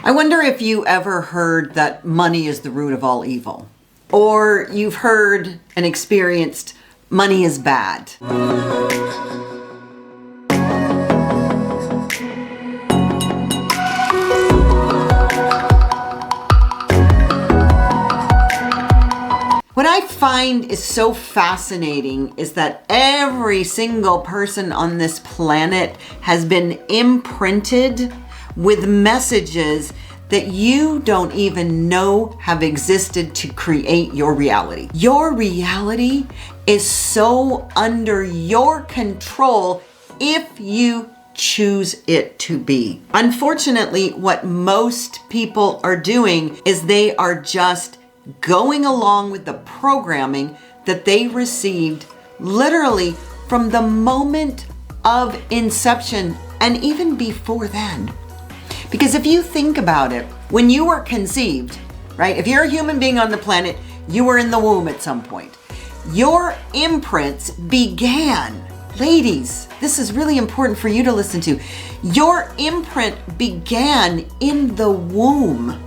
I wonder if you ever heard that money is the root of all evil, or you've heard and experienced money is bad. What I find is so fascinating is that every single person on this planet has been imprinted with messages that you don't even know have existed to create your reality. Your reality is so under your control if you choose it to be. Unfortunately, what most people are doing is they are just going along with the programming that they received literally from the moment of inception and even before then. Because if you think about it, when you were conceived, right? If you're a human being on the planet, you were in the womb at some point. Your imprints began. Ladies, this is really important for you to listen to. Your imprint began in the womb.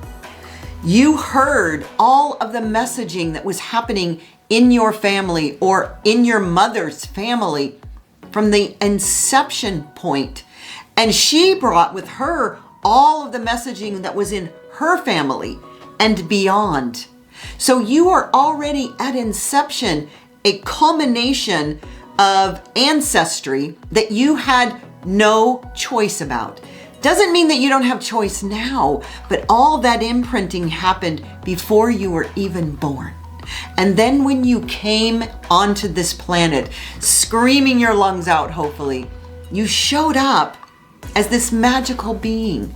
You heard all of the messaging that was happening in your family or in your mother's family from the inception point. And she brought with her all of the messaging that was in her family and beyond. So you are already at inception, a culmination of ancestry that you had no choice about. Doesn't mean that you don't have choice now, but all that imprinting happened before you were even born. And then when you came onto this planet, screaming your lungs out, hopefully, you showed up as this magical being.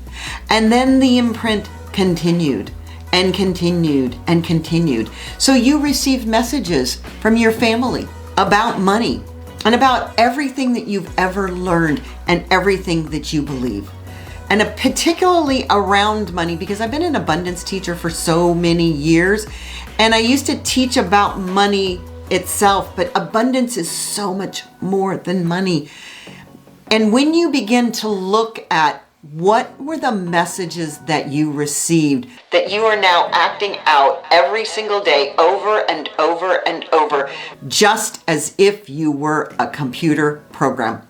And then the imprint continued and continued and continued. So you received messages from your family about money and about everything that you've ever learned and everything that you believe. And particularly around money, because I've been an abundance teacher for so many years, and I used to teach about money itself, but abundance is so much more than money. And when you begin to look at what were the messages that you received that you are now acting out every single day over and over and over, just as if you were a computer program.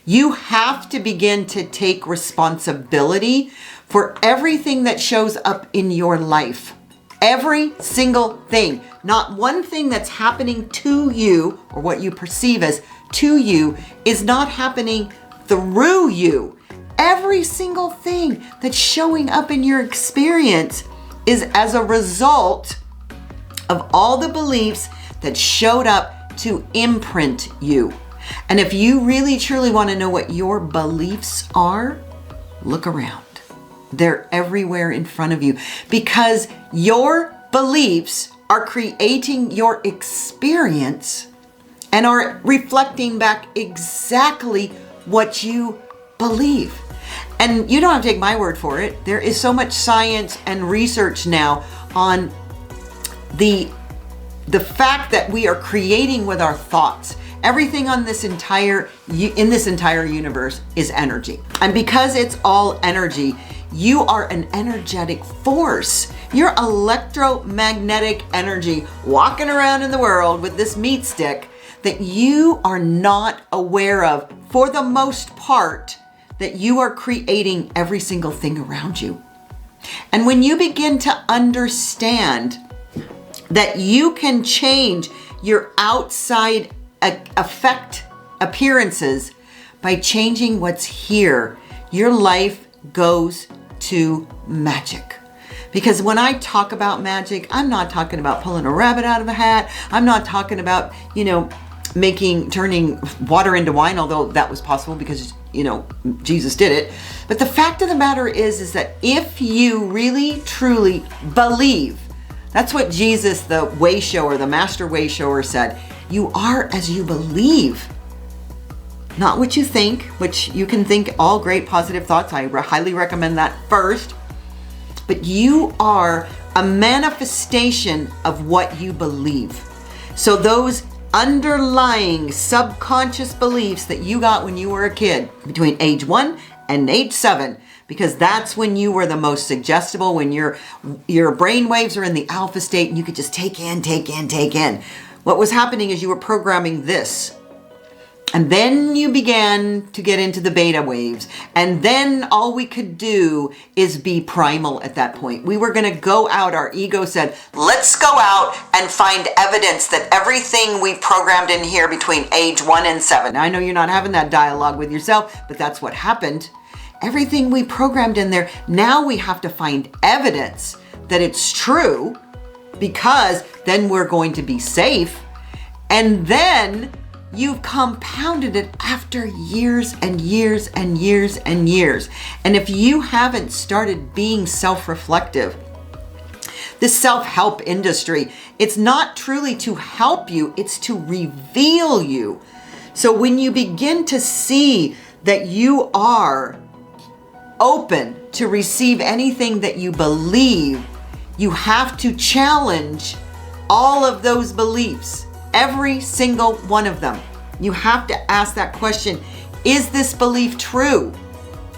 You have to begin to take responsibility for everything that shows up in your life. Every single thing. Not one thing that's happening to you or what you perceive as to you is not happening through you. Every single thing that's showing up in your experience is as a result of all the beliefs that showed up to imprint you. And if you really truly want to know what your beliefs are, look around. They're everywhere in front of you because your beliefs are creating your experience and are reflecting back exactly what you believe. And you don't have to take my word for it. There is so much science and research now on the fact that we are creating with our thoughts. Everything on in this entire universe is energy. And because it's all energy, you are an energetic force. You're electromagnetic energy walking around in the world with this meat stick that you are not aware of, for the most part, that you are creating every single thing around you. And when you begin to understand that you can change your outside appearances by changing what's here, your life goes to magic. Because when I talk about magic, I'm not talking about pulling a rabbit out of a hat. I'm not talking about, turning water into wine, although that was possible because, Jesus did it. But the fact of the matter is that if you really, truly believe, that's what Jesus, the way shower, the master way shower said, you are as you believe. Not what you think, which you can think all great positive thoughts. I highly recommend that first. But you are a manifestation of what you believe. So those underlying subconscious beliefs that you got when you were a kid between age 1 and age 7, because that's when you were the most suggestible, when your brain waves are in the alpha state and you could just take in, take in, take in. What was happening is you were programming this. And then you began to get into the beta waves. And then all we could do is be primal at that point. We were going to go out. Our ego said, let's go out and find evidence that everything we programmed in here between age 1 and 7. Now, I know you're not having that dialogue with yourself, but that's what happened. Everything we programmed in there, now we have to find evidence that it's true, because then we're going to be safe. And then you've compounded it after years and years and years and years. And if you haven't started being self-reflective, this self-help industry, it's not truly to help you, it's to reveal you. So when you begin to see that you are open to receive anything that you believe, you have to challenge all of those beliefs. Every single one of them. You have to ask that question, is this belief true?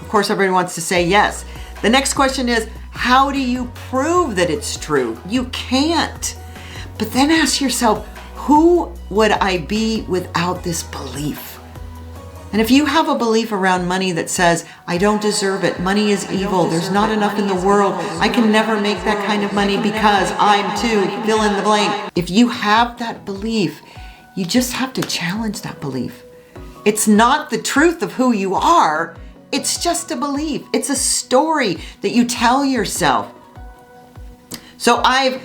Of course, everybody wants to say yes. The next question is, how do you prove that it's true? You can't. But then ask yourself, who would I be without this belief? And if you have a belief around money that says, I don't deserve it, money is evil, there's not enough in the world, I can never make that kind of money because I'm too, fill in the blank. If you have that belief, you just have to challenge that belief. It's not the truth of who you are, it's just a belief. It's a story that you tell yourself. So I've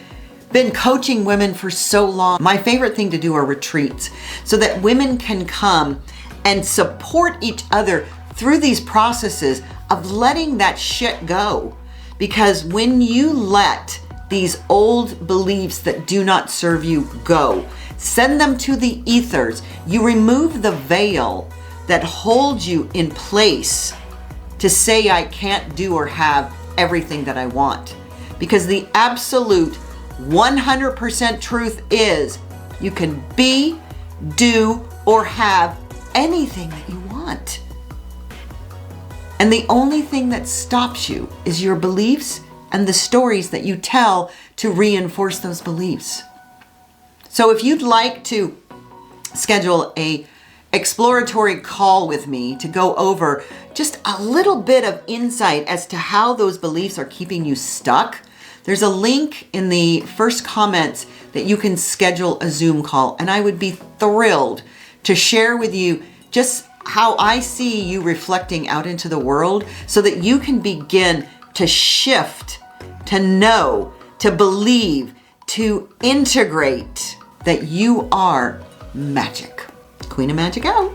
been coaching women for so long. My favorite thing to do are retreats so that women can come and support each other through these processes of letting that shit go. Because when you let these old beliefs that do not serve you go, send them to the ethers, you remove the veil that holds you in place to say I can't do or have everything that I want. Because the absolute 100% truth is you can be, do, or have anything that you want. And the only thing that stops you is your beliefs and the stories that you tell to reinforce those beliefs. So if you'd like to schedule a exploratory call with me to go over just a little bit of insight as to how those beliefs are keeping you stuck, there's a link in the first comments that you can schedule a Zoom call. And I would be thrilled to share with you just how I see you reflecting out into the world so that you can begin to shift, to know, to believe, to integrate that you are magic. Queen of Magic out.